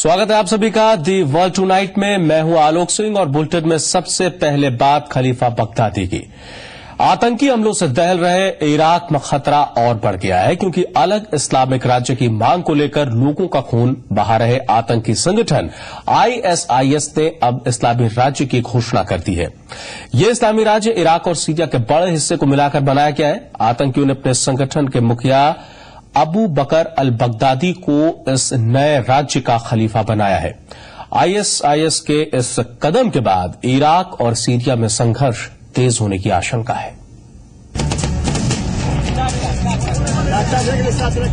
स्वागत है आप सभी का दी वर्ल्ड टुनाइट में। मैं हूं आलोक सिंह और बुलेटिन में सबसे पहले बात खलीफा बगदादी की। आतंकी हमलों से दहल रहे इराक में खतरा और बढ़ गया है, क्योंकि अलग इस्लामिक राज्य की मांग को लेकर लोगों का खून बहा रहे आतंकी संगठन आईएसआईएस ने अब इस्लामी राज्य की घोषणा कर दी है। यह इस्लामी राज्य इराक और सीरिया के बड़े हिस्से को मिलाकर बनाया गया है। आतंकियों ने अपने संगठन के मुखिया अबू बकर अल बगदादी को इस नए राज्य का खलीफा बनाया है। आईएसआईएस के इस कदम के बाद इराक और सीरिया में संघर्ष तेज होने की आशंका है।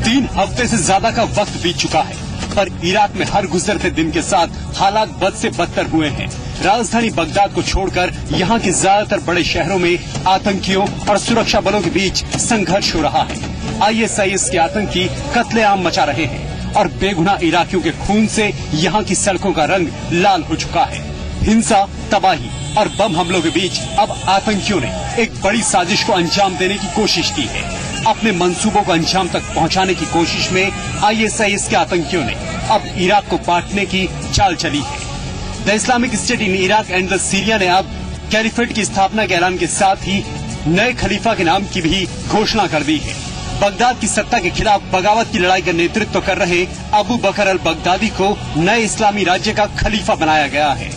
3 हफ्ते से ज्यादा का वक्त बीत चुका है, पर इराक में हर गुजरते दिन के साथ हालात बद से बदतर हुए हैं। राजधानी बगदाद को छोड़कर यहाँ के ज्यादातर बड़े शहरों में आतंकियों और सुरक्षा बलों के बीच संघर्ष हो रहा है। आईएसआईएस के आतंकी कत्लेआम मचा रहे हैं और बेगुनाह इराकियों के खून से यहाँ की सड़कों का रंग लाल हो चुका है। हिंसा, तबाही और बम हमलों के बीच अब आतंकियों ने एक बड़ी साजिश को अंजाम देने की कोशिश की है। अपने मंसूबों को अंजाम तक पहुंचाने की कोशिश में आईएसआईएस के आतंकियों ने अब इराक को बांटने की चाल चली है। The Islamic state in Iraq and the Syria ने अब कैलिफेट की स्थापना के ऐलान के साथ ही नए खलीफा के नाम की भी घोषणा कर दी है। बगदाद की सत्ता के खिलाफ बगावत की लड़ाई का नेतृत्व कर रहे अबू बकर अल बगदादी को नए इस्लामी राज्य का खलीफा बनाया गया है।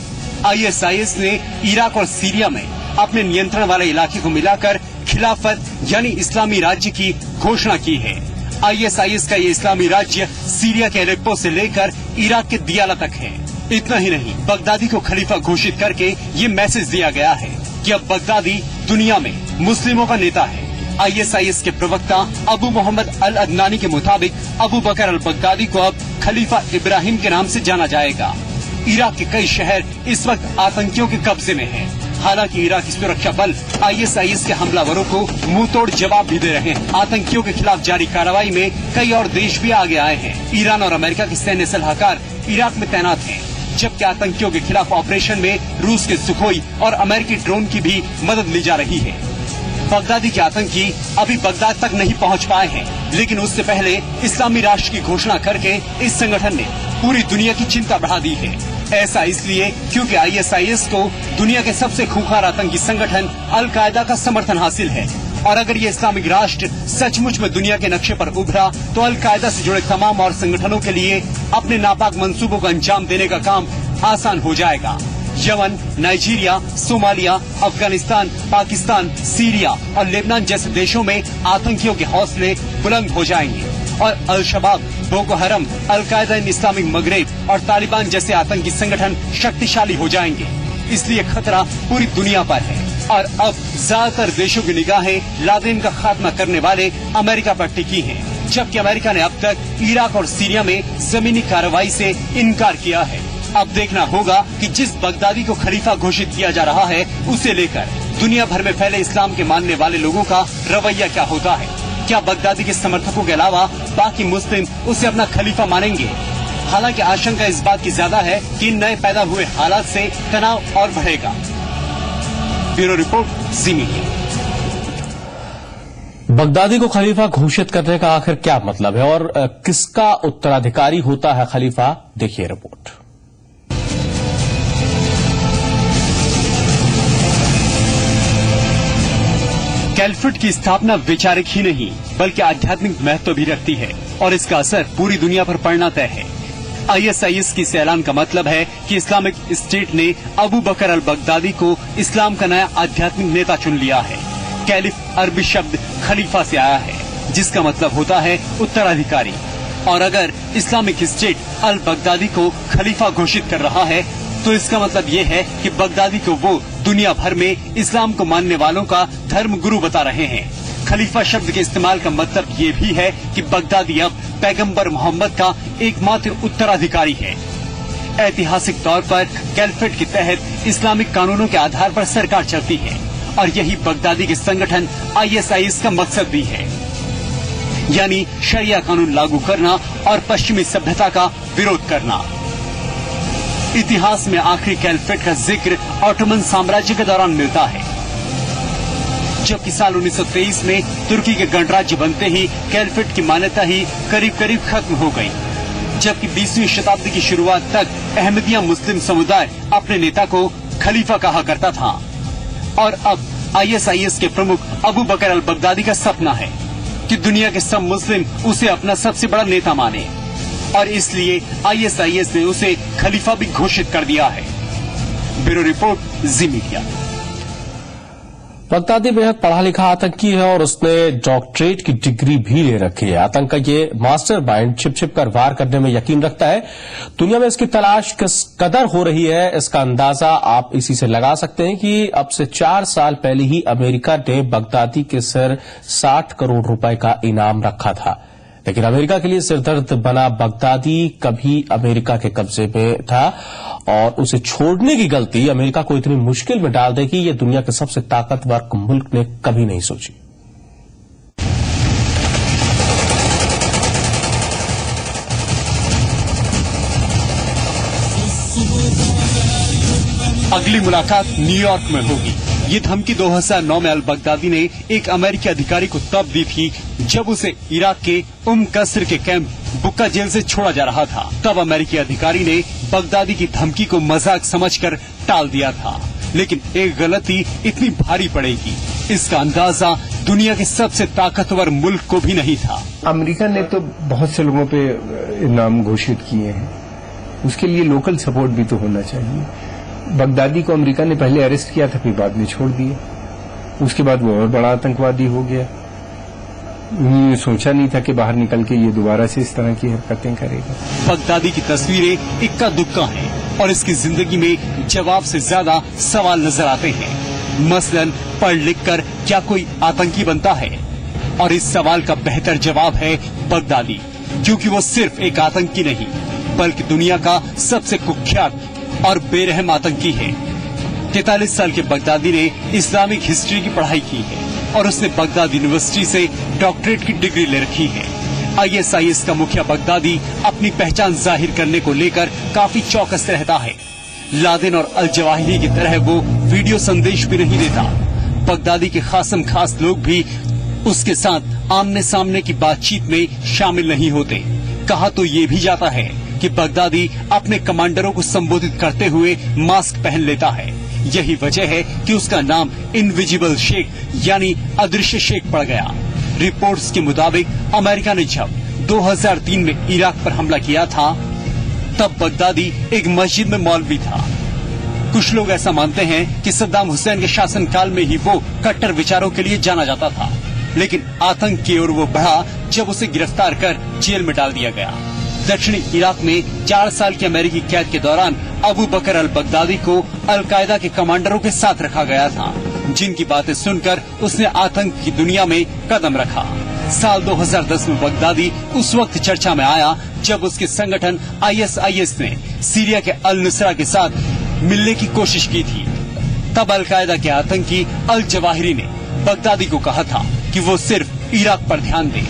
आईएसआईएस ने इराक और सीरिया में अपने नियंत्रण वाले इलाके को मिलाकर खिलाफत यानी इस्लामी राज्य की घोषणा की है। आईएसआईएस का ये इस्लामी राज्य सीरिया के अलेप्पो से लेकर इराक के दियाला तक है। इतना ही नहीं, बगदादी को खलीफा घोषित करके ये मैसेज दिया गया है कि अब बगदादी दुनिया में मुस्लिमों का नेता है। आईएसआईएस के प्रवक्ता अबू मोहम्मद अल अदनानी के मुताबिक अबू बकर अल बगदादी को अब खलीफा इब्राहिम के नाम से जाना जाएगा। इराक के कई शहर इस वक्त आतंकियों के कब्जे में हैं। हालांकि इराकी सुरक्षा बल आईएसआईएस के हमलावरों को मुंहतोड़ जवाब भी दे रहे हैं। आतंकियों के खिलाफ जारी कार्रवाई में कई और देश भी आगे आए हैं। ईरान और अमेरिका के सैन्य सलाहकार इराक में तैनात हैं, जबकि आतंकियों के खिलाफ ऑपरेशन में रूस के सुखोई और अमेरिकी ड्रोन की भी मदद ली जा रही है। बगदादी के आतंकी अभी बगदाद तक नहीं पहुंच पाए हैं, लेकिन उससे पहले इस्लामी राष्ट्र की घोषणा करके इस संगठन ने पूरी दुनिया की चिंता बढ़ा दी है। ऐसा इसलिए क्योंकि आईएसआईएस को दुनिया के सबसे खूंखार आतंकी संगठन अल कायदा का समर्थन हासिल है, और अगर ये इस्लामिक राष्ट्र सचमुच में दुनिया के नक्शे पर उभरा तो अल कायदा से जुड़े तमाम और संगठनों के लिए अपने नापाक मंसूबों को अंजाम देने का काम आसान हो जाएगा। Yemen, Nigeria, Somalia, Afghanistan, Pakistan, Syria और लेबनान जैसे देशों में आतंकियों के हौसले बुलंद हो जाएंगे और अल शबाब, बोको हरम, अल कायदा इन इस्लामिक मगरेब और तालिबान जैसे आतंकी संगठन शक्तिशाली हो जाएंगे। इसलिए खतरा पूरी दुनिया पर है और अब ज्यादातर देशों की निगाहें लादेन का खात्मा करने वाले अमेरिका पर टिकी हैं, जबकि अमेरिका ने अब तक इराक और सीरिया में जमीनी कार्रवाई से इनकार किया है। अब देखना होगा कि जिस बगदादी को खलीफा घोषित किया जा रहा है, उसे लेकर दुनिया भर में फैले इस्लाम के मानने वाले लोगों का रवैया क्या होता है। क्या बगदादी के समर्थकों के अलावा बाकी मुस्लिम उसे अपना खलीफा मानेंगे? हालांकि आशंका इस बात की ज्यादा है कि इन नए पैदा हुए हालात से तनाव और बढ़ेगा। ब्यूरो रिपोर्ट, जी मीडिया। बगदादी को खलीफा घोषित करने का आखिर क्या मतलब है और किसका उत्तराधिकारी होता है खलीफा? देखिए रिपोर्ट। कैलिफेट की स्थापना वैचारिक ही नहीं बल्कि आध्यात्मिक महत्व भी रखती है और इसका असर पूरी दुनिया पर पड़ना तय है। आईएसआईएस की इस ऐलान का मतलब है कि इस्लामिक स्टेट ने अबू बकर अल बगदादी को इस्लाम का नया आध्यात्मिक नेता चुन लिया है। कैलिफ अरबी शब्द खलीफा से आया है, जिसका मतलब होता है उत्तराधिकारी। और अगर इस्लामिक स्टेट अल बगदादी को खलीफा घोषित कर रहा है तो इसका मतलब ये है कि बगदादी को वो दुनिया भर में इस्लाम को मानने वालों का धर्म गुरु बता रहे हैं। खलीफा शब्द के इस्तेमाल का मतलब ये भी है कि बगदादी अब पैगंबर मोहम्मद का एकमात्र उत्तराधिकारी है। ऐतिहासिक तौर पर कैलिफेट के तहत इस्लामिक कानूनों के आधार पर सरकार चलती है और यही बगदादी के संगठन आईएसआईएस का मकसद भी है, यानी शरिया कानून लागू करना और पश्चिमी सभ्यता का विरोध करना। इतिहास में आखिरी कैलिफेट का जिक्र ऑटोमन साम्राज्य के दौरान मिलता है, जबकि साल 1923 में तुर्की के गणराज्य बनते ही कैलिफेट की मान्यता ही करीब करीब खत्म हो गई। जबकि 20वीं शताब्दी की शुरुआत तक अहमदिया मुस्लिम समुदाय अपने नेता को खलीफा कहा करता था और अब ISIS के प्रमुख अबू बकर अल बगदादी का सपना है कि दुनिया के सब मुस्लिम उसे अपना सबसे बड़ा नेता माने और इसलिए ISIS ने उसे खलीफा भी घोषित कर दिया है। ब्यूरो रिपोर्ट, जी मीडिया। बगदादी बेहद पढ़ा लिखा आतंकी है और उसने डॉक्टरेट की डिग्री भी ले रखी है। आतंक का ये मास्टर माइंड छिप छिप कर वार करने में यकीन रखता है। दुनिया में इसकी तलाश किस कदर हो रही है, इसका अंदाजा आप इसी से लगा सकते हैं कि अब से 4 साल पहले ही अमेरिका ने बगदादी के सिर 60 करोड़ रुपए का इनाम रखा था। लेकिन अमेरिका के लिए सिरदर्द बना बगदादी कभी अमेरिका के कब्जे में था और उसे छोड़ने की गलती अमेरिका को इतनी मुश्किल में डाल देगी, ये दुनिया के सबसे ताकतवर मुल्क ने कभी नहीं सोची। अगली मुलाकात न्यूयॉर्क में होगी। ये धमकी 2009 में अल बगदादी ने एक अमेरिकी अधिकारी को तब दी थी जब उसे इराक के कस्र के कैंप बुक्का जेल से छोड़ा जा रहा था। तब अमेरिकी अधिकारी ने बगदादी की धमकी को मजाक समझकर टाल दिया था, लेकिन एक गलती इतनी भारी पड़ेगी, इसका अंदाजा दुनिया के सबसे ताकतवर मुल्क को भी नहीं था। अमेरिका ने तो बहुत से लोगों पे इनाम घोषित किए हैं, उसके लिए लोकल सपोर्ट भी तो होना चाहिए। बगदादी को अमेरिका ने पहले अरेस्ट किया था, फिर बाद में छोड़ दिया। उसके बाद वो और बड़ा आतंकवादी हो गया। उन्होंने सोचा नहीं था कि बाहर निकल के ये दोबारा से इस तरह की हरकतें करेगा। बगदादी की तस्वीरें इक्का दुक्का हैं और इसकी जिंदगी में जवाब से ज्यादा सवाल नजर आते हैं। मसलन पढ़ लिख कर क्या कोई आतंकी बनता है? और इस सवाल का बेहतर जवाब है बगदादी, क्योंकि वो सिर्फ एक आतंकी नहीं बल्कि दुनिया का सबसे कुख्यात और बेरहम आतंकी है। 43 साल के बगदादी ने इस्लामिक हिस्ट्री की पढ़ाई की है और उसने बगदाद यूनिवर्सिटी से डॉक्टरेट की डिग्री ले रखी है। ISIS का मुखिया बगदादी अपनी पहचान जाहिर करने को लेकर काफी चौकस रहता है। लादेन और अल जवाहिरी की तरह वो वीडियो संदेश भी नहीं देता। बगदादी के खासम खास लोग भी उसके साथ आमने सामने की बातचीत में शामिल नहीं होते। कहा तो ये भी जाता है कि बगदादी अपने कमांडरों को संबोधित करते हुए मास्क पहन लेता है। यही वजह है कि उसका नाम इनविजिबल शेख यानी अदृश्य शेख पड़ गया। रिपोर्ट्स के मुताबिक अमेरिका ने जब 2003 में इराक पर हमला किया था तब बगदादी एक मस्जिद में मौलवी था। कुछ लोग ऐसा मानते हैं कि सद्दाम हुसैन के शासनकाल में ही वो कट्टर विचारों के लिए जाना जाता था, लेकिन आतंक की ओर वो बढ़ा जब उसे गिरफ्तार कर जेल में डाल दिया गया। दक्षिणी इराक में 4 साल की अमेरिकी कैद के दौरान अबू बकर अल बगदादी को अल-कायदा के कमांडरों के साथ रखा गया था, जिनकी बातें सुनकर उसने आतंक की दुनिया में कदम रखा। साल 2010 में बगदादी उस वक्त चर्चा में आया जब उसके संगठन ISIS ने सीरिया के अल-नुसरा के साथ मिलने की कोशिश की थी। तब अल-कायदा के आतंकी अल जवाहिरी ने बगदादी को कहा था कि वो सिर्फ इराक पर ध्यान दे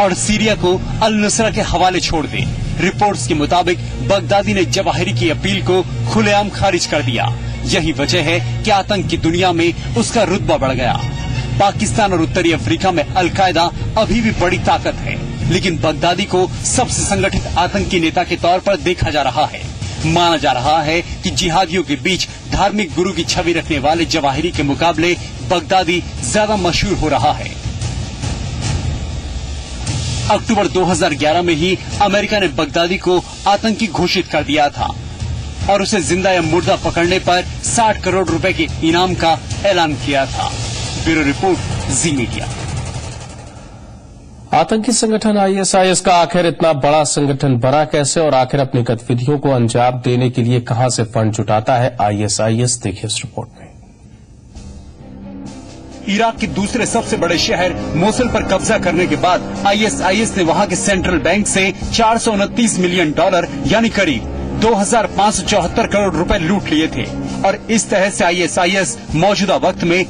और सीरिया को अल-नुसरा के हवाले छोड़ दे। रिपोर्ट्स के मुताबिक बगदादी ने जवाहिरी की अपील को खुलेआम खारिज कर दिया। यही वजह है कि आतंक की दुनिया में उसका रुतबा बढ़ गया। पाकिस्तान और उत्तरी अफ्रीका में अल-कायदा अभी भी बड़ी ताकत है, लेकिन बगदादी को सबसे संगठित आतंकी नेता के तौर पर देखा जा रहा है। माना जा रहा है कि जिहादियों के बीच धार्मिक गुरु की छवि रखने वाले जवाहिरी के मुकाबले बगदादी ज्यादा मशहूर हो रहा है। अक्टूबर 2011 में ही अमेरिका ने बगदादी को आतंकी घोषित कर दिया था और उसे जिंदा या मुर्दा पकड़ने पर 60 करोड़ रुपए के इनाम का ऐलान किया था। ब्यूरो रिपोर्ट, जी मीडिया। आतंकी संगठन ISIS का आखिर इतना बड़ा संगठन बना कैसे और आखिर अपनी गतिविधियों को अंजाम देने के लिए कहां से फंड जुटाता है ISIS, देखिए इस रिपोर्ट में। इराक के दूसरे सबसे बड़े शहर मोसुल पर कब्जा करने के बाद ISIS ने वहां के सेंट्रल बैंक से $429 मिलियन यानी करीब 2,574 करोड़ रुपए लूट लिए थे और इस तरह से ISIS मौजूदा वक्त में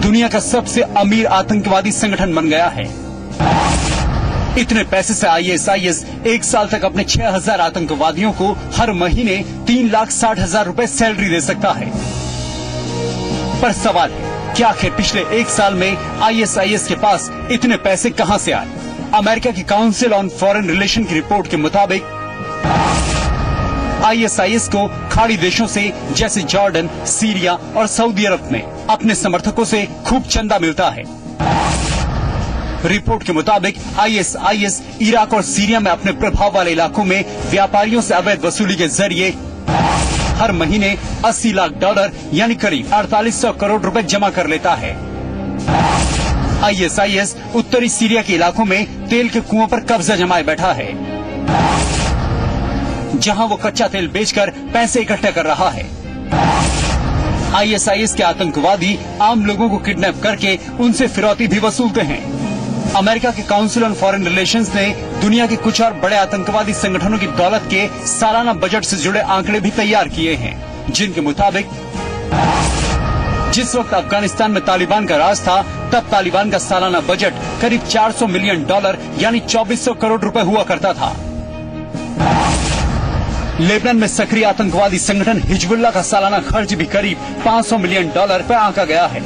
दुनिया का सबसे अमीर आतंकवादी संगठन बन गया है। इतने पैसे से ISIS एक साल तक अपने 6,000 आतंकवादियों को हर महीने 3,60,000 रुपए सैलरी दे सकता है। पर सवाल है कि आखिर पिछले एक साल में ISIS के पास इतने पैसे कहां से आए? अमेरिका की काउंसिल ऑन फॉरेन रिलेशन की रिपोर्ट के मुताबिक ISIS को खाड़ी देशों से जैसे जॉर्डन, सीरिया और सऊदी अरब में अपने समर्थकों से खूब चंदा मिलता है। रिपोर्ट के मुताबिक ISIS इराक और सीरिया में अपने प्रभाव वाले इलाकों में व्यापारियों से अवैध वसूली के जरिए हर महीने $80 लाख यानी करीब 4800 करोड़ रुपए जमा कर लेता है। ISIS उत्तरी सीरिया के इलाकों में तेल के कुओं पर कब्जा जमाए बैठा है, जहां वो कच्चा तेल बेचकर पैसे इकट्ठे कर रहा है। ISIS के आतंकवादी आम लोगों को किडनैप करके उनसे फिरौती भी वसूलते हैं। अमेरिका के काउंसिल ऑन फॉरेन रिलेशंस ने दुनिया के कुछ और बड़े आतंकवादी संगठनों की दौलत के सालाना बजट से जुड़े आंकड़े भी तैयार किए हैं, जिनके मुताबिक जिस वक्त अफगानिस्तान में तालिबान का राज था, तब तालिबान का सालाना बजट करीब $400 मिलियन यानी 2400 करोड़ रुपए हुआ करता था। लेबनान में सक्रिय आतंकवादी संगठन हिजबुल्लाह का सालाना खर्च भी करीब $500 मिलियन पर आंका गया है।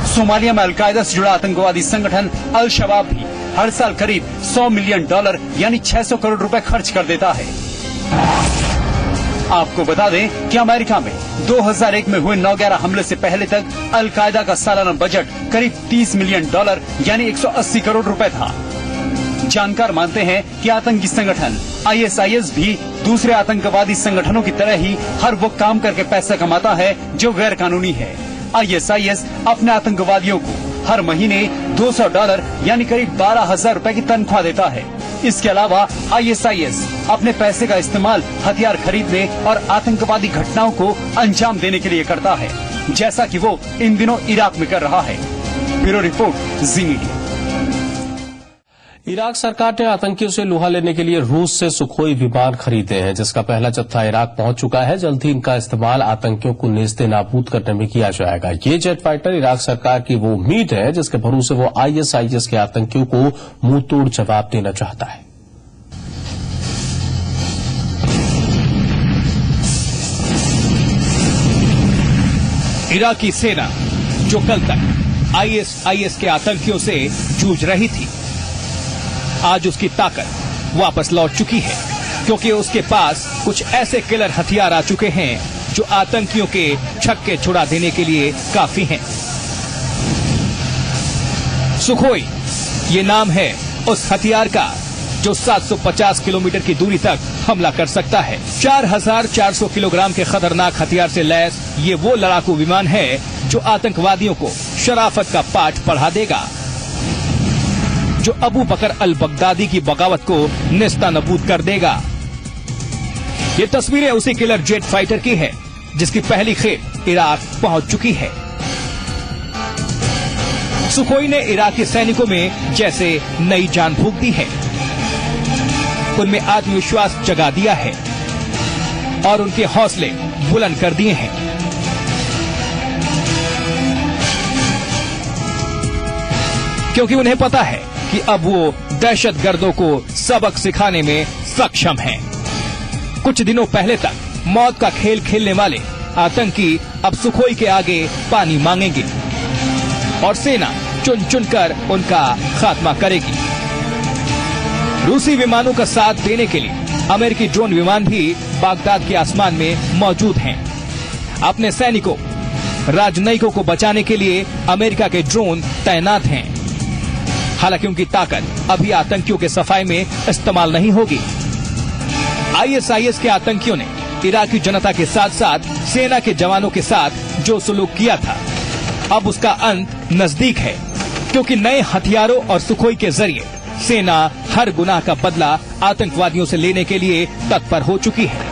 सोमालिया में अलकायदा से जुड़ा आतंकवादी संगठन अल शबाब भी हर साल करीब $100 मिलियन यानी 600 करोड़ रुपए खर्च कर देता है। आपको बता दें कि अमेरिका में 2001 में हुए 9/11 हमले से पहले तक अलकायदा का सालाना बजट करीब $30 मिलियन यानी 180 करोड़ रुपए था। जानकार मानते हैं कि आतंकी संगठन ISIS भी दूसरे आतंकवादी संगठनों की तरह ही हर वो काम करके पैसा कमाता है जो गैर कानूनी है। ISIS अपने आतंकवादियों को हर महीने $200 यानी करीब 12,000 रुपए की तनख्वाह देता है। इसके अलावा ISIS अपने पैसे का इस्तेमाल हथियार खरीदने और आतंकवादी घटनाओं को अंजाम देने के लिए करता है, जैसा कि वो इन दिनों इराक में कर रहा है। ब्यूरो रिपोर्ट, जी मीडिया। इराक सरकार ने आतंकियों से लोहा लेने के लिए रूस से सुखोई विमान खरीदे हैं, जिसका पहला जत्था इराक पहुंच चुका है। जल्द ही इनका इस्तेमाल आतंकियों को नेस्ते नाबूद करने में किया जाएगा। ये जेट फाइटर इराक सरकार की वो उम्मीद है जिसके भरोसे वो ISIS के आतंकियों को मुंह तोड़ जवाब देना चाहता है। इराकी सेना जो कल तक ISIS के आतंकियों से जूझ रही थी, आज उसकी ताकत वापस लौट चुकी है, क्योंकि उसके पास कुछ ऐसे किलर हथियार आ चुके हैं जो आतंकियों के छक्के छुड़ा देने के लिए काफी हैं। सुखोई ये नाम है उस हथियार का जो 750 किलोमीटर की दूरी तक हमला कर सकता है। 4,400 किलोग्राम के खतरनाक हथियार से लैस ये वो लड़ाकू विमान है जो आतंकवादियों को शराफत का पाठ पढ़ा देगा, जो अबू बकर अल बगदादी की बगावत को नेस्तानाबूद कर देगा। ये तस्वीरें उसी किलर जेट फाइटर की है जिसकी पहली खेप इराक पहुंच चुकी है। सुखोई ने इराकी सैनिकों में जैसे नई जान फूंक दी है, उनमें आत्मविश्वास जगा दिया है और उनके हौसले बुलंद कर दिए हैं। क्योंकि उन्हें पता है कि अब वो दहशतगर्दों को सबक सिखाने में सक्षम हैं। कुछ दिनों पहले तक मौत का खेल खेलने वाले आतंकी अब सुखोई के आगे पानी मांगेंगे और सेना चुन चुनकर उनका खात्मा करेगी। रूसी विमानों का साथ देने के लिए अमेरिकी ड्रोन विमान भी बागदाद के आसमान में मौजूद हैं। अपने सैनिकों, राजनयिकों को बचाने के लिए अमेरिका के ड्रोन तैनात हैं। हालांकि उनकी ताकत अभी आतंकियों के सफाई में इस्तेमाल नहीं होगी। ISIS के आतंकियों ने इराकी जनता के साथ साथ सेना के जवानों के साथ जो सुलूक किया था, अब उसका अंत नजदीक है, क्योंकि नए हथियारों और सुखोई के जरिए सेना हर गुनाह का बदला आतंकवादियों से लेने के लिए तत्पर हो चुकी है।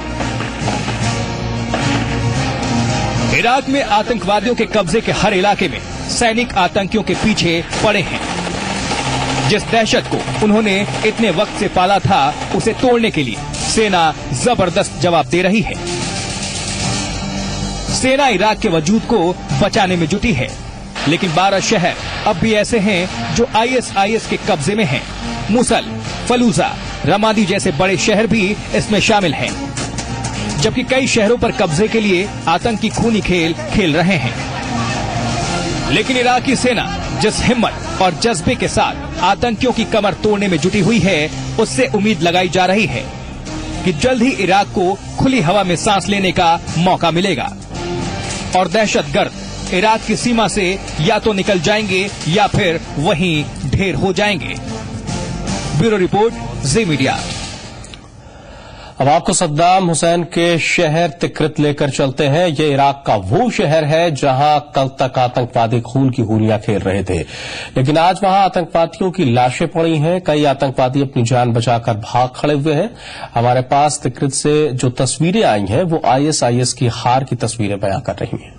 इराक में आतंकवादियों के कब्जे के हर इलाके में सैनिक आतंकियों के पीछे पड़े हैं। जिस दहशत को उन्होंने इतने वक्त से पाला था, उसे तोड़ने के लिए सेना जबरदस्त जवाब दे रही है। सेना इराक के वजूद को बचाने में जुटी है, लेकिन 12 शहर अब भी ऐसे हैं जो ISIS के कब्जे में हैं। मुसल, फलूजा, रमादी जैसे बड़े शहर भी इसमें शामिल हैं, जबकि कई शहरों पर कब्जे के लिए आतंकी खूनी खेल खेल रहे हैं। लेकिन इराकी सेना जिस हिम्मत और जज्बे के साथ आतंकियों की कमर तोड़ने में जुटी हुई है, उससे उम्मीद लगाई जा रही है कि जल्द ही इराक को खुली हवा में सांस लेने का मौका मिलेगा और दहशतगर्द इराक की सीमा से या तो निकल जाएंगे या फिर वहीं ढेर हो जाएंगे। ब्यूरो रिपोर्ट, जी मीडिया। अब आपको सद्दाम हुसैन के शहर तिक्रित लेकर चलते हैं। ये इराक का वो शहर है जहां कल तक आतंकवादी खून की होलियां खेल रहे थे, लेकिन आज वहां आतंकवादियों की लाशें पड़ी हैं। कई आतंकवादी अपनी जान बचाकर भाग खड़े हुए हैं। हमारे पास तिक्रित से जो तस्वीरें आई हैं वो आईएसआईएस की हार की तस्वीरें बयां कर रही हैं।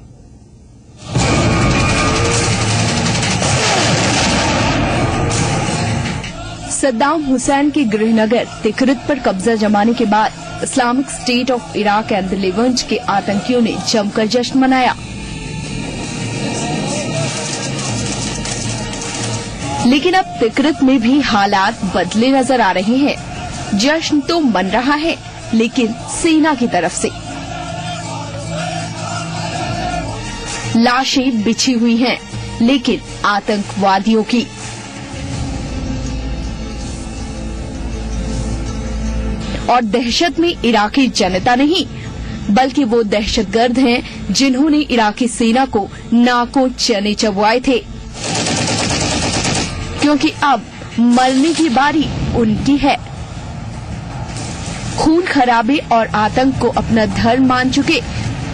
सद्दाम हुसैन के गृहनगर तिक्रित पर कब्जा जमाने के बाद Islamic state of Iraq and the Levant के आतंकियों ने जमकर जश्न मनाया। लेकिन अब तिक्रित में भी हालात बदले नजर आ रहे हैं। जश्न तो मन रहा है, लेकिन सेना की तरफ से। लाशें बिछी हुई हैं, लेकिन आतंकवादियों की। और दहशत में इराकी जनता नहीं, बल्कि वो दहशतगर्द हैं जिन्होंने इराकी सेना को नाकों चने चबवाए थे, क्योंकि अब मरने की बारी उनकी है। खून खराबे और आतंक को अपना धर्म मान चुके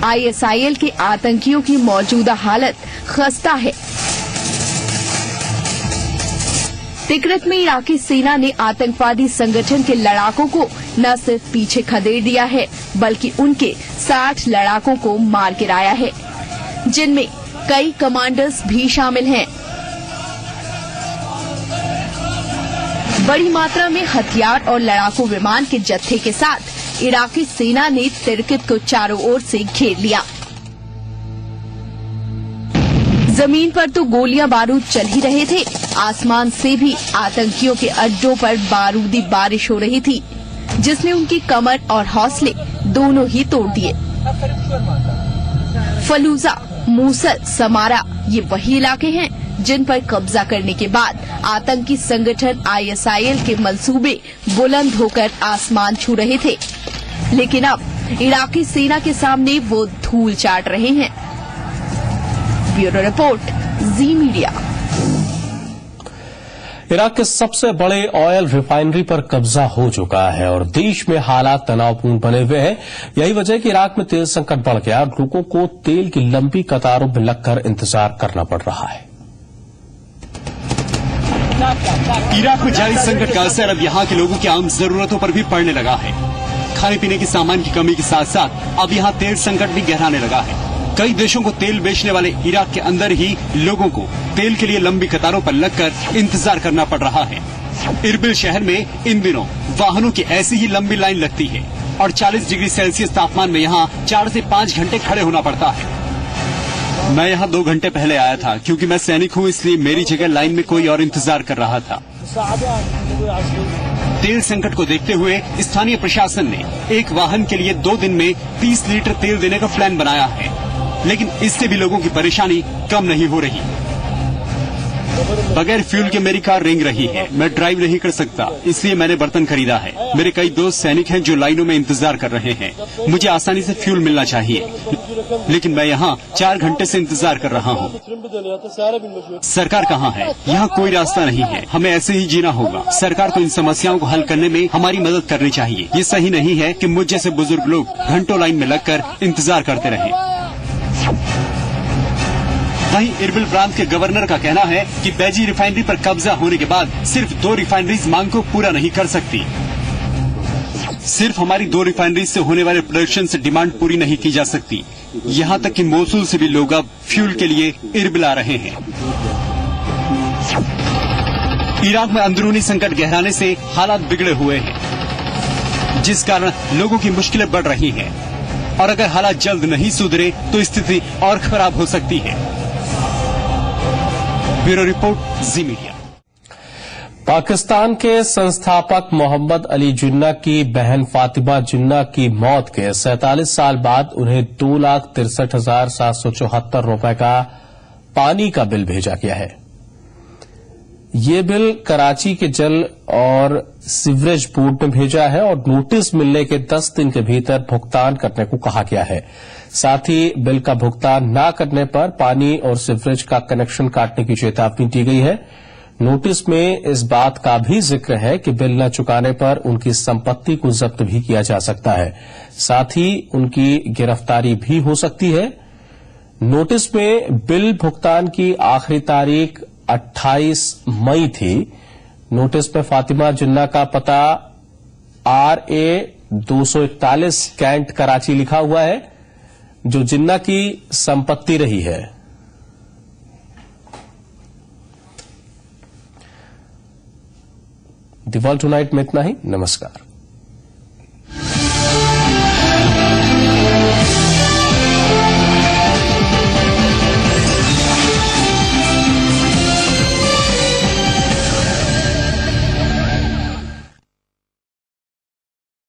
आईएसआईएल के आतंकियों की मौजूदा हालत खस्ता है। तिक्रित में इराकी सेना ने आतंकवादी संगठन के लड़ाकों को न सिर्फ पीछे खदेड़ दिया है, बल्कि उनके 60 लड़ाकों को मार गिराया है, जिनमें कई कमांडर्स भी शामिल हैं। बड़ी मात्रा में हथियार और लड़ाकू विमान के जत्थे के साथ इराकी सेना ने तिक्रित को चारों ओर से घेर लिया। जमीन पर तो गोलियां बारूद चल ही रहे थे, आसमान से भी आतंकियों के अड्डों पर बारूदी बारिश हो रही थी, जिसने उनकी कमर और हौसले दोनों ही तोड़ दिए। फलूजा, मूसल, समारा ये वही इलाके हैं जिन पर कब्जा करने के बाद आतंकी संगठन आईएसआईएल के मंसूबे बुलंद होकर आसमान छू रहे थे, लेकिन अब इराकी सेना के सामने वो धूल चाट रहे हैं। ब्यूरो रिपोर्ट, जी मीडिया। इराक के सबसे बड़े ऑयल रिफाइनरी पर कब्जा हो चुका है और देश में हालात तनावपूर्ण बने हुए हैं। यही वजह है कि इराक में तेल संकट बढ़ गया और लोगों को तेल की लंबी कतारों में लगकर इंतजार करना पड़ रहा है। इराक में जारी संकट का असर अब यहाँ के लोगों की आम जरूरतों पर भी पड़ने लगा है। खाने पीने के सामान की कमी के साथ साथ अब यहाँ तेल संकट भी गहराने लगा है। कई देशों को तेल बेचने वाले इराक के अंदर ही लोगों को तेल के लिए लंबी कतारों पर लगकर इंतजार करना पड़ रहा है। इरबिल शहर में इन दिनों वाहनों की ऐसी ही लंबी लाइन लगती है और 40 डिग्री सेल्सियस तापमान में यहाँ 4 से 5 घंटे खड़े होना पड़ता है। मैं यहाँ 2 घंटे पहले आया था क्योंकि मैं सैनिक हूँ, इसलिए मेरी जगह लाइन में कोई और इंतजार कर रहा था। तेल संकट को देखते हुए स्थानीय प्रशासन ने एक वाहन के लिए 2 दिन में 30 लीटर तेल देने का प्लान बनाया है, लेकिन इससे भी लोगों की परेशानी कम नहीं हो रही। बगैर फ्यूल के मेरी कार रेंग रही है, मैं ड्राइव नहीं कर सकता, इसलिए मैंने बर्तन खरीदा है। मेरे कई दोस्त सैनिक हैं जो लाइनों में इंतजार कर रहे हैं। मुझे आसानी से फ्यूल मिलना चाहिए, लेकिन मैं यहाँ 4 घंटे से इंतजार कर रहा हूँ। सरकार कहाँ है? यहाँ कोई रास्ता नहीं है, हमें ऐसे ही जीना होगा। सरकार को इन समस्याओं को हल करने में हमारी मदद करनी चाहिए। ये सही नहीं है कि मुझ जैसे बुजुर्ग लोग घंटों लाइन में लगकर इंतजार करते रहें। वहीं इरबिल प्रांत के गवर्नर का कहना है कि बैजी रिफाइनरी पर कब्जा होने के बाद सिर्फ 2 रिफाइनरीज मांग को पूरा नहीं कर सकती। सिर्फ हमारी 2 रिफाइनरीज से होने वाले प्रोडक्शन से डिमांड पूरी नहीं की जा सकती। यहाँ तक कि मोसुल से भी लोग अब फ्यूल के लिए इरबिल आ रहे हैं। इराक में अंदरूनी संकट गहराने से हालात बिगड़े हुए हैं, जिस कारण लोगों की मुश्किलें बढ़ रही हैं और अगर हालात जल्द नहीं सुधरे तो स्थिति और खराब हो सकती है। ब्यूरो रिपोर्ट, जी मीडिया। पाकिस्तान के संस्थापक मोहम्मद अली जिन्ना की बहन फातिमा जिन्ना की मौत के 47 साल बाद उन्हें 2,63,774 रुपए का पानी का बिल भेजा गया है। ये बिल कराची के जल और सीवरेज बोर्ड ने भेजा है और नोटिस मिलने के 10 दिन के भीतर भुगतान करने को कहा गया है। साथ ही बिल का भुगतान न करने पर पानी और सीवरेज का कनेक्शन काटने की चेतावनी दी गई है। नोटिस में इस बात का भी जिक्र है कि बिल न चुकाने पर उनकी संपत्ति को जब्त भी किया जा सकता है, साथ ही उनकी गिरफ्तारी भी हो सकती है। नोटिस में बिल भुगतान की आखिरी तारीख 28 मई थी। नोटिस में फातिमा जिन्ना का पता RA 241 कैंट कराची लिखा हुआ है, जो जिन्ना की संपत्ति रही है। द वर्ल्ड टुनाइट में इतना ही। नमस्कार।